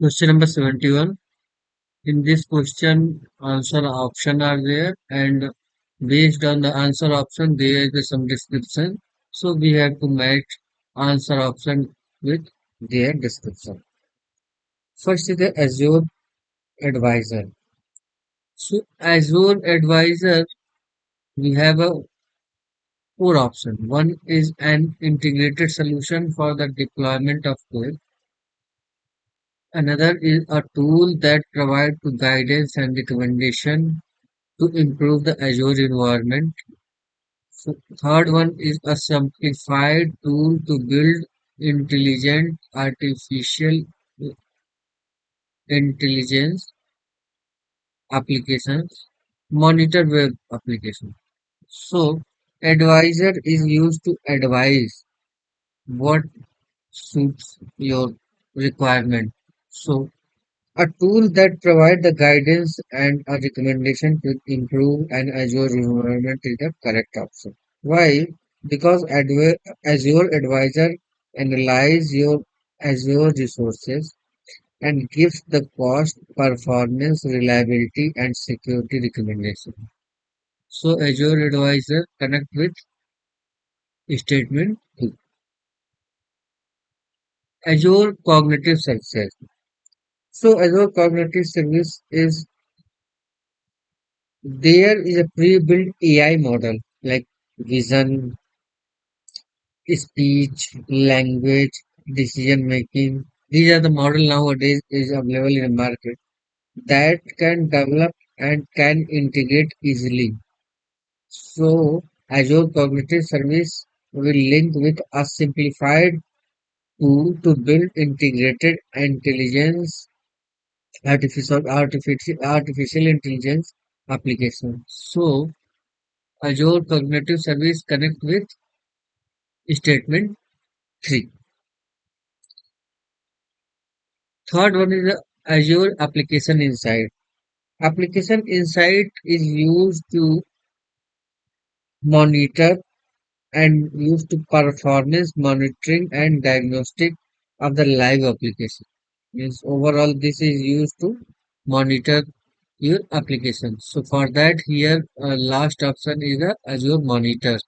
Question number 71. In this question, answer option are there, and based on the answer option, there is some description. So we have to match answer option with their description. First is the Azure Advisor. So Azure Advisor, we have a four option. One is an integrated solution for the deployment of code. Another is a tool that provides guidance and recommendation to improve the Azure environment. So third one is a simplified tool to build intelligent artificial intelligence applications, monitor web applications. So advisor is used to advise what suits your requirement. So a tool that provides the guidance and a recommendation to improve an Azure environment is the correct option. Why? Because Azure Advisor analyze your Azure resources and gives the cost, performance, reliability, and security recommendation. So Azure Advisor connect with statement 2. Azure Cognitive Services. So Azure Cognitive Service is there is a pre-built AI model like vision, speech, language, decision making. These are the model nowadays is available in the market that can develop and can integrate easily. So Azure Cognitive Service will link with a simplified tool to build integrated intelligence, artificial intelligence application. So Azure Cognitive Service connect with statement 3. Third one is the Azure Application Insight. Application Insight is used to monitor and used to performance monitoring and diagnostic of the live application. Means overall this is used to monitor your application. So for that here last option is the Azure Monitor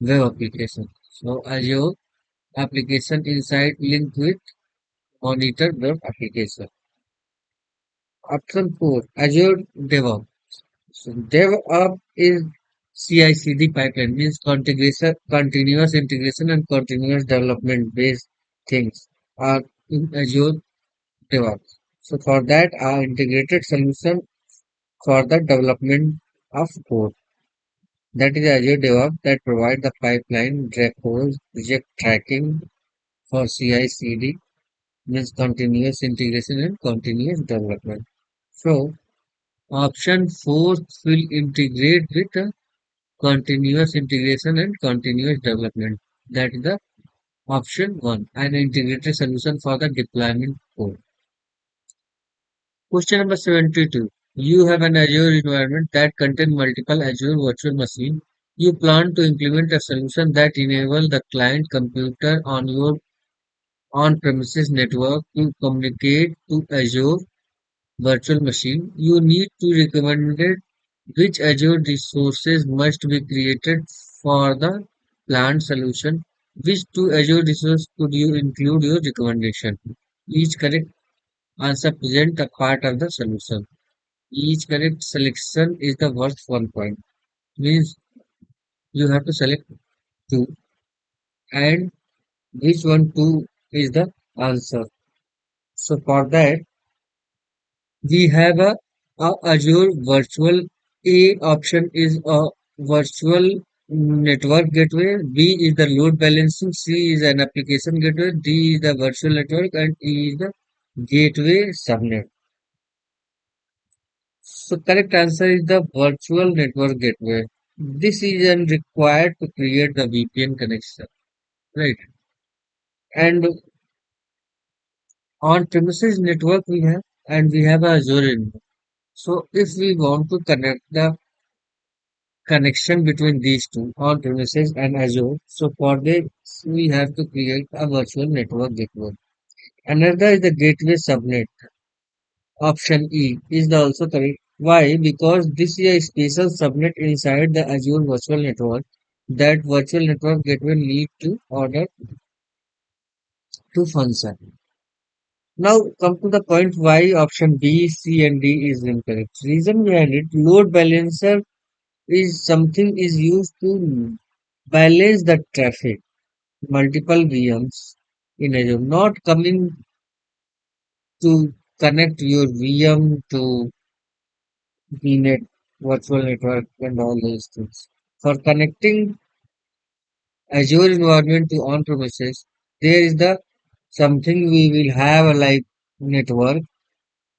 web application. So Azure Application Insight linked with Monitor web application. Option 4, Azure DevOps. So DevOps is CI/CD pipeline means continuous integration and continuous development based things are in Azure DevOps. So for that, our integrated solution for the development of code. That is Azure DevOps that provide the pipeline, repos, project tracking for CI/CD means continuous integration and continuous development. So option 4 will integrate with continuous integration and continuous development. That is the option 1, an integrated solution for the deployment code. Question number 72. You have an Azure environment that contains multiple Azure virtual machines. You plan to implement a solution that enables the client computer on your on-premises network to communicate to Azure virtual machine. You need to recommend which Azure resources must be created for the planned solution. Which two Azure resources could you include your recommendation? Each correct answer present a part of the solution. Each correct selection is the worth 1 point. Means you have to select two and which one two is the answer. So for that we have a Azure virtual. A option is a virtual network gateway. B is the load balancing. C is an application gateway. D is the virtual network, and E is the gateway subnet. So correct answer is the virtual network gateway. This is required to create the VPN connection, right? And on premises network we have, and we have Azure. So if we want to connect the connection between these two on premises and Azure. So for this, we have to create a virtual network gateway. Another is the gateway subnet. Option E is the also correct. Why? Because this is a special subnet inside the Azure Virtual Network that virtual network gateway need to order to function. Now come to the point why option B, C and D is incorrect. Reason behind it, load balancer is something is used to balance the traffic, multiple VMs in Azure, not coming to connect your VM to VNet, virtual network and all those things. For connecting Azure environment to on-premises, there is the something we will have a like network,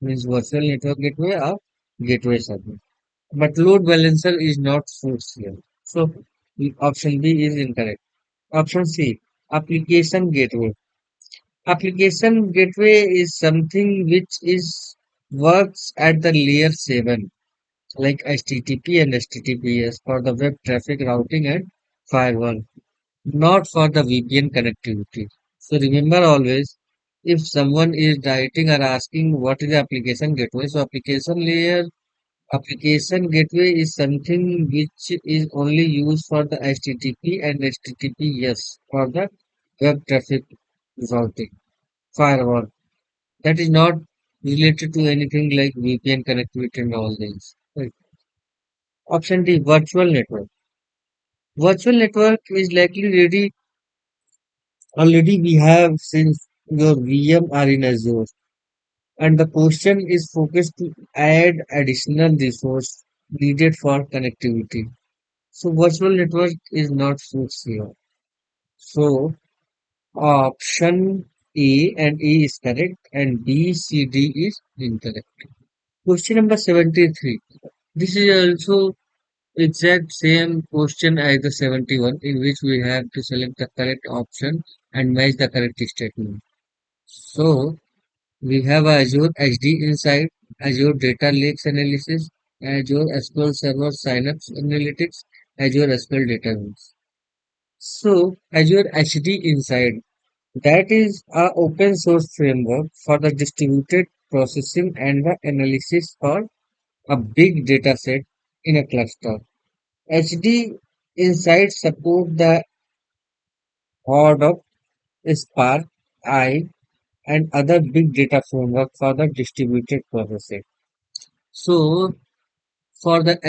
means virtual network gateway or gateway server. But load balancer is not forced here. So option B is incorrect. Option C, application gateway. Application gateway is something which is works at the layer 7 like HTTP and HTTPS for the web traffic routing and firewall, not for the VPN connectivity. So remember always, if someone is writing or asking what is the application gateway, so application gateway is something which is only used for the HTTP and HTTPS for the web traffic routing, firewall. That is not related to anything like VPN connectivity and all these. Right. Option D, virtual network. Virtual network is likely ready already we have since your VM are in Azure. And the question is focused to add additional resource needed for connectivity. So virtual network is not fixed here. So option A and A is correct and B, C, D is incorrect. Question number 73. This is also exact same question as the 71 in which we have to select the correct option and match the correct statement. So we have Azure HD inside, Azure Data Lakes Analysis, Azure SQL Server Synapse Analytics, Azure SQL Database. So Azure HD inside, that is a open source framework for the distributed processing and the analysis for a big data set in a cluster. HD Insight support the horde of Spark, I, and other big data framework for the distributed processing. So for the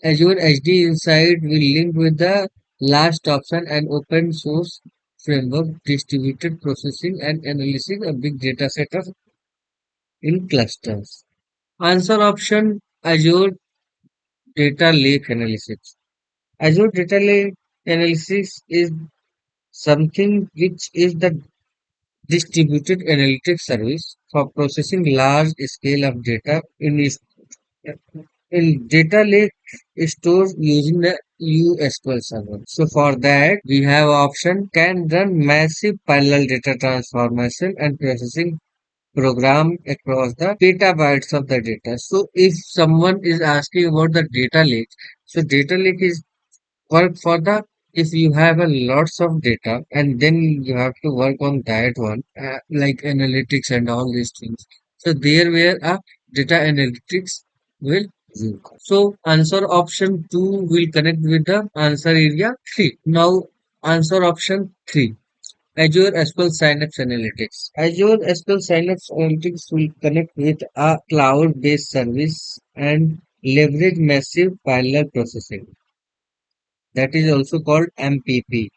Azure HD Insight, we link with the last option and open source framework distributed processing and analyzing a big data set of in clusters. Answer option Azure Data Lake Analysis. Azure Data Lake Analysis is something which is the distributed analytics service for processing large scale of data in data lake stores using the USQL server. So for that we have option can run massive parallel data transformation and processing program across the petabytes of the data. So if someone is asking about the data lake, so data lake is work for the if you have a lots of data and then you have to work on that one like analytics and all these things, so there where a data analytics will work. So answer option 2 will connect with the answer area 3. Now answer option 3, Azure SQL Synapse Analytics. Azure SQL Synapse Analytics will connect with a cloud based service and leverage massive parallel processing, that is also called MPP.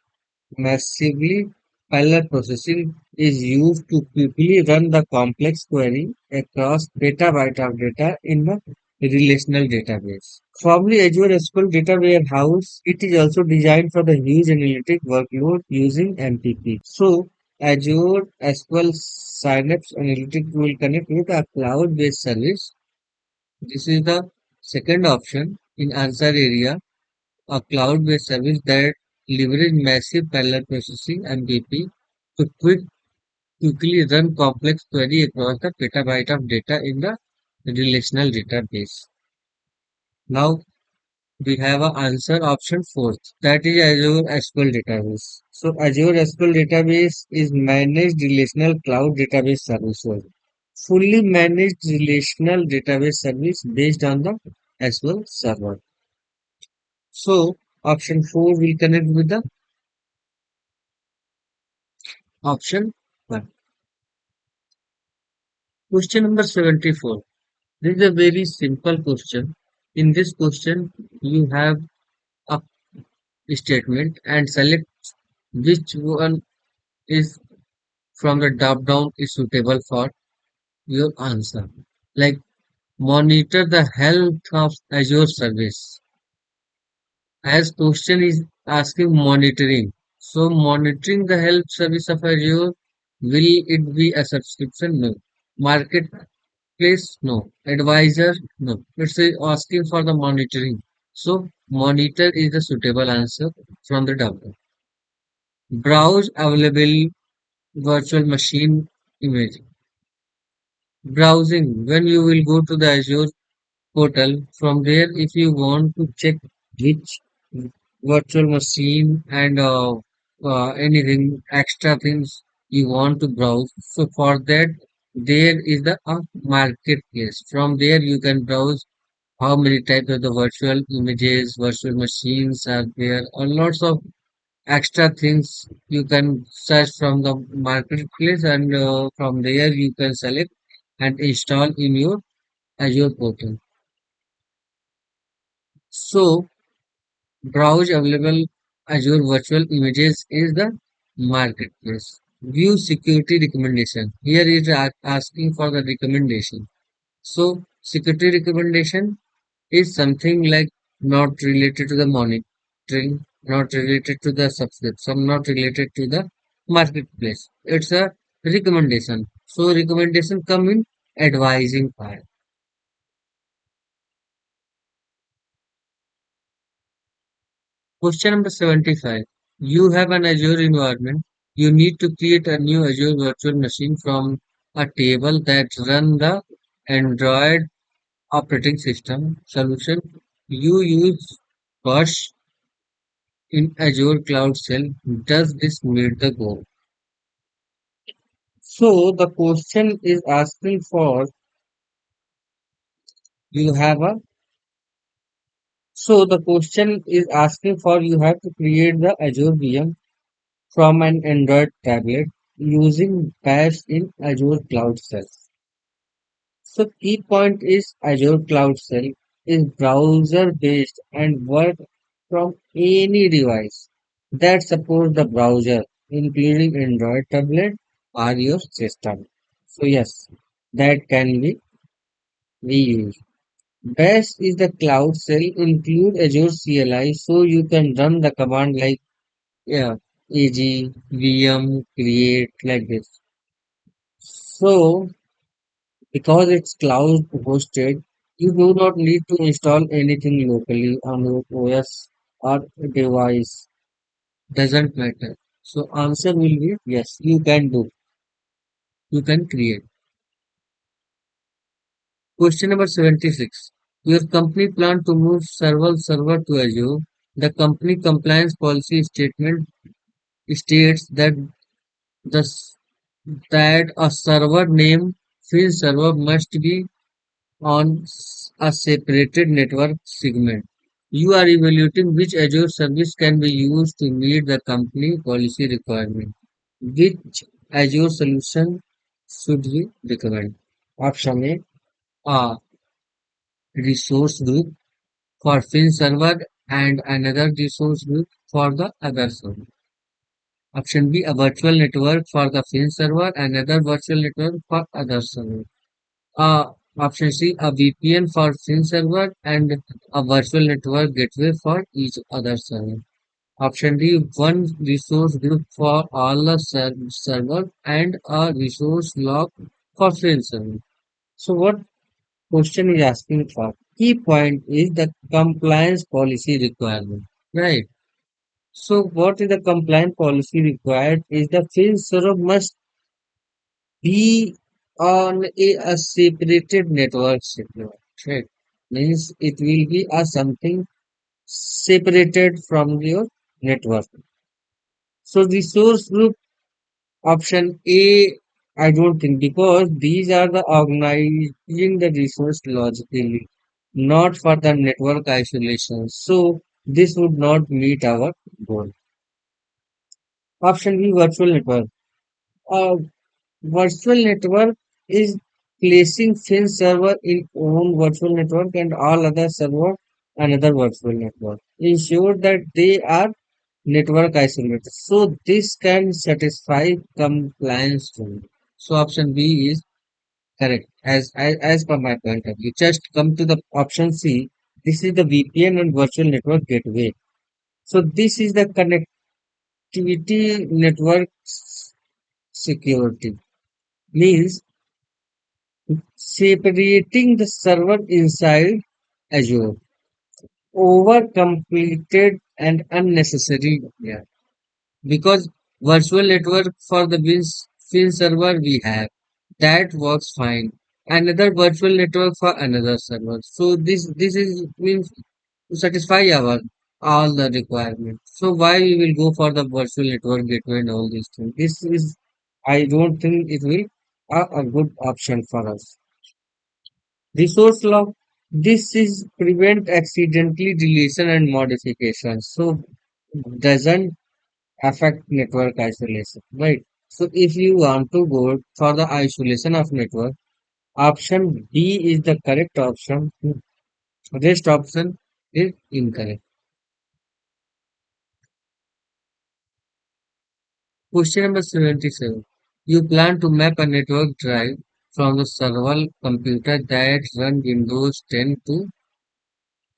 Massively parallel processing is used to quickly run the complex query across petabyte of data in the relational database. Formerly Azure SQL Data Warehouse, it is also designed for the huge analytic workload using MPP. So Azure SQL Synapse Analytics will connect with a cloud-based service. This is the second option in answer area, a cloud-based service that leverage massive parallel processing (MPP) to quickly run complex query across the petabyte of data in the relational database. Now we have an answer option fourth, that is Azure SQL Database. So Azure SQL Database is managed relational cloud database services. fully managed relational database service based on the SQL server. So option 4 will connect with the option 1. Question number 74. This is a very simple question. In this question, you have a statement and select which one is from the drop down is suitable for your answer. Like monitor the health of Azure service. As question is asking monitoring. So monitoring the health service of Azure, will it be a subscription? No. Marketplace? No. Advisor? No. It's asking for the monitoring. So monitor is the suitable answer from the document. Browse available virtual machine image. Browsing. When you will go to the Azure portal, from there if you want to check which virtual machine and anything extra things you want to browse, so for that there is the marketplace. From there you can browse how many types of the virtual images, virtual machines are there, or lots of extra things you can search from the marketplace, and from there you can select and install in your Azure portal. So browse available Azure Virtual Images is the marketplace. View security recommendation. Here is asking for the recommendation. So security recommendation is something like not related to the monitoring, not related to the subscription, not related to the marketplace. It's a recommendation. So recommendation come in advising part. Question number 75. You have an Azure environment. You need to create a new Azure virtual machine from a table that run the Android operating system solution. You use Push in Azure Cloud Shell. Does this meet the goal? So the question is asking for you have a so the question is asking for you have to create the Azure VM from an Android tablet using PaaS in Azure Cloud Shell. So key point is Azure Cloud Shell is browser based and work from any device that supports the browser, including Android tablet or your system. So yes, that can be used. Best is the cloud shell include Azure CLI so you can run the command like yeah, AG, VM, create like this. So because it's cloud hosted, you do not need to install anything locally on your OS or device. Doesn't matter. So answer will be yes, you can do. You can create. Question number 76. Your company plan to move several server to Azure. The company compliance policy statement states that the that a server name field server must be on a separated network segment. You are evaluating which Azure service can be used to meet the company policy requirement. Which Azure solution should we recommend? Option A, resource group for field server and another resource group for the other server. Option B, a virtual network for the field server, another virtual network for other server. Option C, a VPN for Fin server and a virtual network gateway for each other server. Option D, one resource group for all the server and a resource log for Fin server. So what question is asking for? Key point is the compliance policy requirement, right? So what is the compliance policy required is the Fin server must be on a separated network secure, right? Means it will be a something separated from your network. So the source group option A I don't think because these are the organizing the resource logically, not for the network isolation. So this would not meet our goal. Option B, virtual network. A virtual network is placing Fin server in own virtual network and all other server another virtual network. Ensure that they are network isolated. So this can satisfy compliance too. So option B is correct. As per my point of view. Just come to the option C. This is the VPN and virtual network gateway. So this is the connectivity network security. Means separating the server inside Azure over completed and unnecessary. Yeah. Because virtual network for the Win server we have that works fine. Another virtual network for another server. So this is means to satisfy our all the requirements. So why we will go for the virtual network gateway and all these things? This is I don't think it will a good option for us. Resource lock. This is prevent accidentally deletion and modification. So doesn't affect network isolation, right? So if you want to go for the isolation of network, option B is the correct option. Rest option is incorrect. Question number 77. You plan to map a network drive from the server computer that run Windows 10 to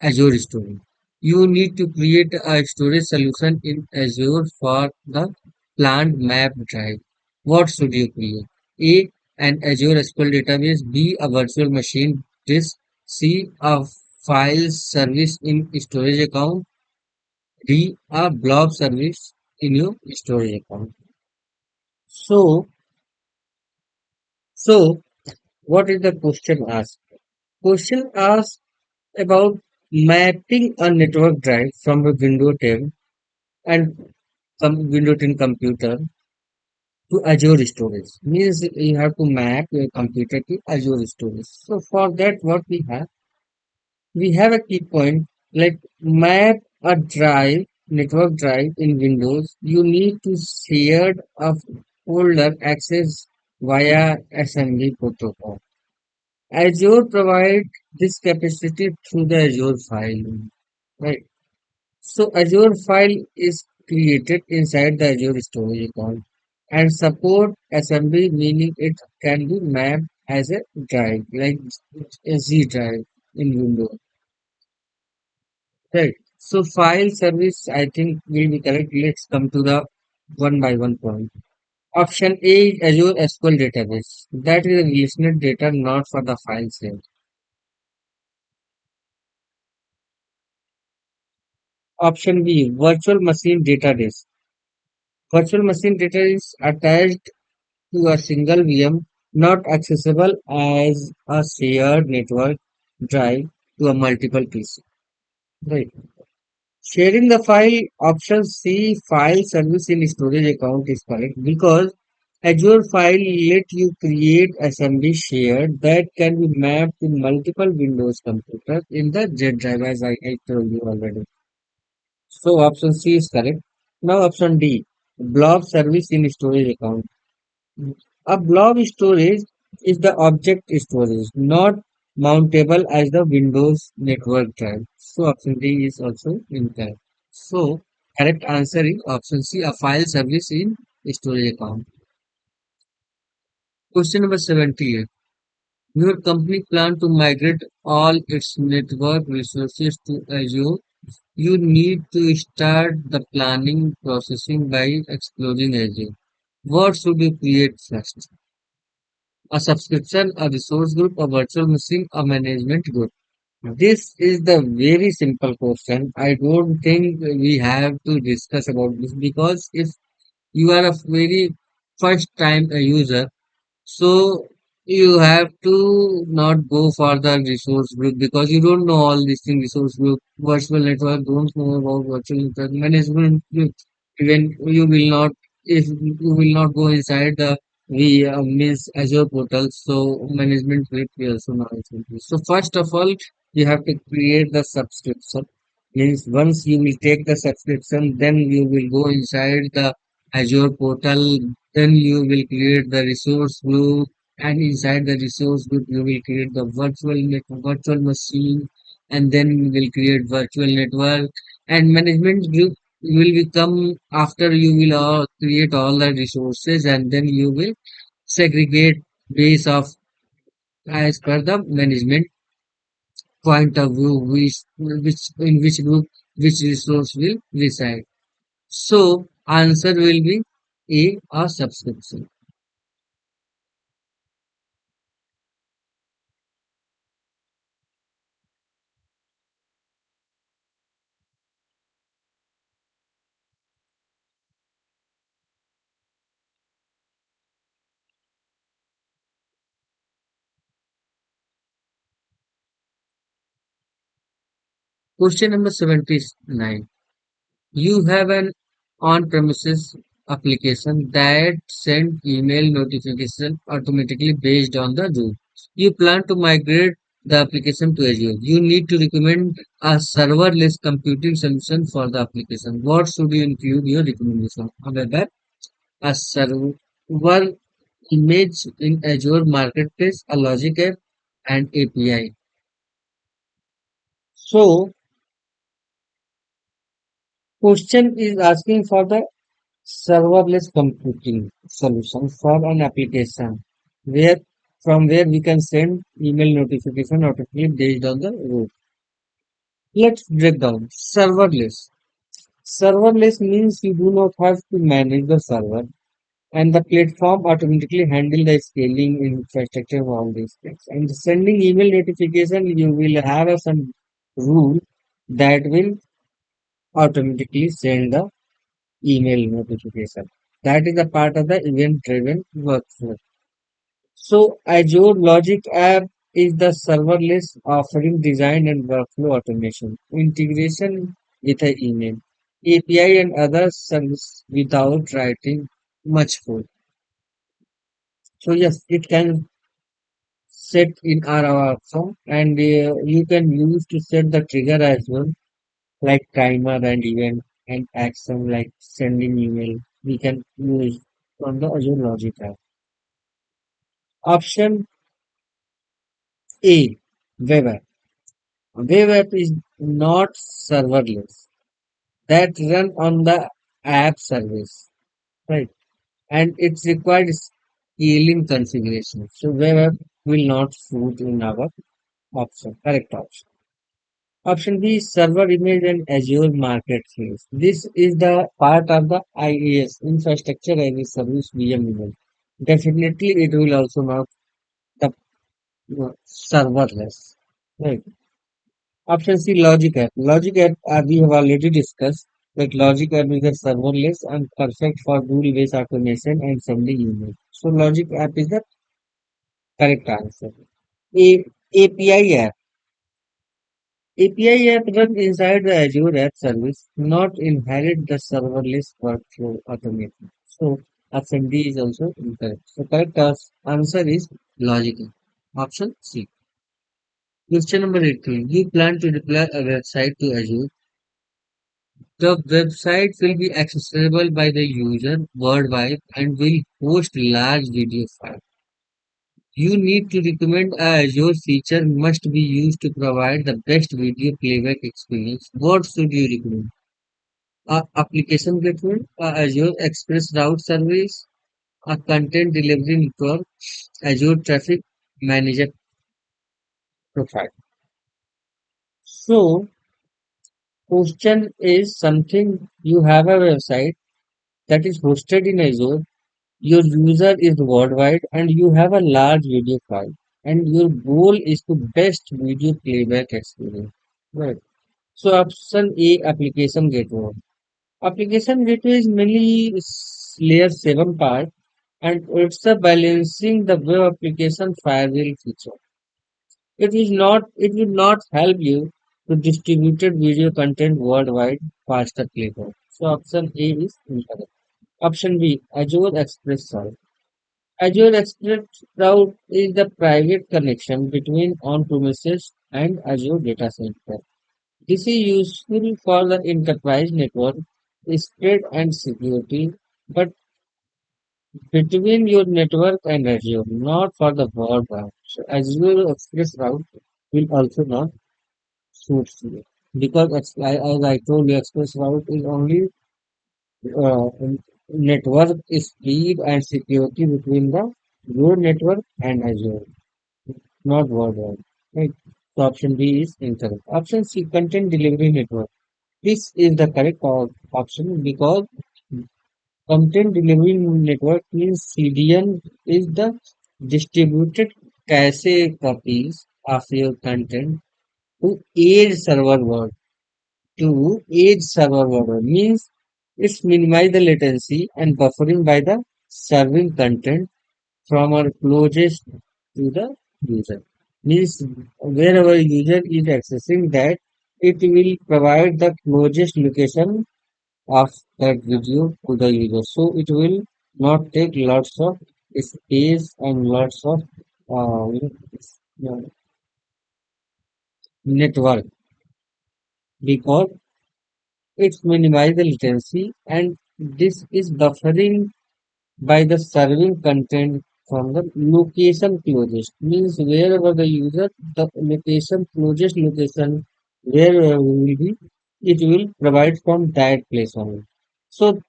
Azure storage. You need to create a storage solution in Azure for the planned map drive. What should you create? A. An Azure SQL database. B. A virtual machine disk. C. A file service in storage account. D. A blob service in your storage account. So, so what is the question asked? Question asked about mapping a network drive from a Windows 10 and Windows 10 computer to Azure storage. Means you have to map your computer to Azure storage. So for that, what we have a key point like map a drive, network drive in Windows. You need to share a folder access via SMB protocol. Azure provide this capacity through the Azure file, right? So Azure file is created inside the Azure storage account and support assembly, meaning it can be mapped as a drive, like a Z drive in Windows, right? So file service, I think will be correct. Let's come to the one by one point. Option A is Azure SQL database. That is a relational data, not for the file save. Option B, virtual machine database. Virtual machine data is attached to a single VM, not accessible as a shared network drive to a multiple PC. Right. Sharing the file option C file service in storage account is correct because Azure file let you create assembly shared that can be mapped to multiple Windows computers in the Z drive as I told you already. So option C is correct. Now option D blob service in storage account. A blob storage is the object storage, not mountable as the Windows network drive. So option D is also incorrect. So correct answer is option C, a file service in storage account. Question number 78. Your company plan to migrate all its network resources to Azure. You need to start the planning processing by exploring Azure. What should you create first? A subscription, a resource group, a virtual machine, a management group. This is the very simple question. I don't think we have to discuss about this because if you are a very first time a user, so you have to not go for the resource group because you don't know all these things. Resource group, virtual network, don't know about virtual network management group. Even you will not if you will not go inside the we means Azure portal. So management will be also now. So first of all, you have to create the subscription. Means once you will take the subscription, then you will go inside the Azure portal. Then you will create the resource group, and inside the resource group, you will create the virtual machine, and then you will create virtual network. And management group will become after you will create all the resources, and then you will segregate base of as per the management point of view which in which group which resource will reside. So answer will be a subscription. Question number 79. You have an on-premises application that send email notification automatically based on the rule. You plan to migrate the application to Azure. You need to recommend a serverless computing solution for the application. What should you include your recommendation? However, a server image in Azure Marketplace, a logic app, and API. So, question is asking for the serverless computing solution for an application where from where we can send email notification automatically based on the route. Let's break down. Serverless. Serverless means you do not have to manage the server and the platform automatically handle the scaling infrastructure of all these things. And sending email notification, you will have some rule that will automatically send the email notification. That is a part of the event-driven workflow. So Azure Logic App is the serverless offering design and workflow automation, integration with an email, API and other service without writing much code. So yes, it can set in our option and you can use to set the trigger as well, like timer and event and action like sending email. We can use from the Azure Logic App. Option A, web app. Web app is not serverless. That run on the app service, right? And it's required scaling configuration. So web app will not suit in our option, correct option. Option B, server image and Azure Marketplace. This is the part of the IaaS, infrastructure as a service VM image. Definitely, it will also not the serverless. Right. Option C, Logic App. Logic App, we have already discussed that Logic App is a serverless and perfect for rule-based automation and sending email. So Logic App is the correct answer. A API App. API app runs inside the Azure App Service, not inherit the serverless workflow automation. So option D is also incorrect. So correct answer is logical. Option C. Question number 18. You plan to deploy a website to Azure. The website will be accessible by the user worldwide and will host large video files. You need to recommend a Azure feature must be used to provide the best video playback experience. What should you recommend? A application gateway, a Azure Express Route Service, a content delivery network, Azure Traffic Manager profile. So, question is something you have a website that is hosted in Azure, your user is worldwide, and you have a large video file, and your goal is to best video playback experience. Right. So, option A, application gateway. Application gateway is mainly layer 7 part and it's a balancing the web application firewall feature. It will not help you to distributed video content worldwide faster playback. So option A is incorrect. Option B, Azure Express Serve. Azure Express Route is the private connection between on-premises and Azure data center. This is useful for the enterprise network, spread and security, but between your network and Azure, not for the broadband. So Azure Express Route will also not suit you because as I told you, Express Route is only uh, network speed and security between the your network and Azure, not worldwide. Right? So option B is incorrect. Option C, content delivery network. This is the correct option because content delivery network means CDN is the distributed cache copies of your content to each server world. To each server world means it's minimize the latency and buffering by the serving content from our closest to the user. Means wherever user is accessing that, it will provide the closest location of that video to the user. So it will not take lots of space and lots of network because it's minimize the latency and this is buffering by the serving content from the location closest means wherever the user the location closest location where will be it will provide from that place only. So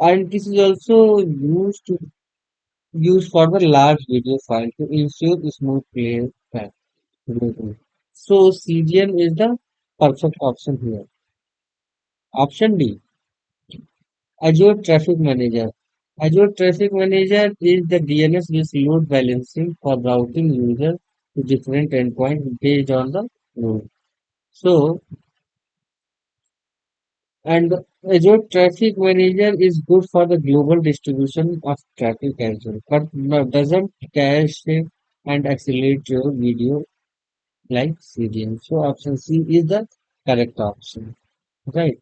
and this is also used for the large video file to ensure smooth play back. So CGM is the perfect option here. Option D, Azure Traffic Manager. Azure Traffic Manager is the DNS with load balancing for routing users to different endpoints based on the load. So, and Azure Traffic Manager is good for the global distribution of traffic as well, but doesn't cache and accelerate your video like CDN. So option C is the correct option, right?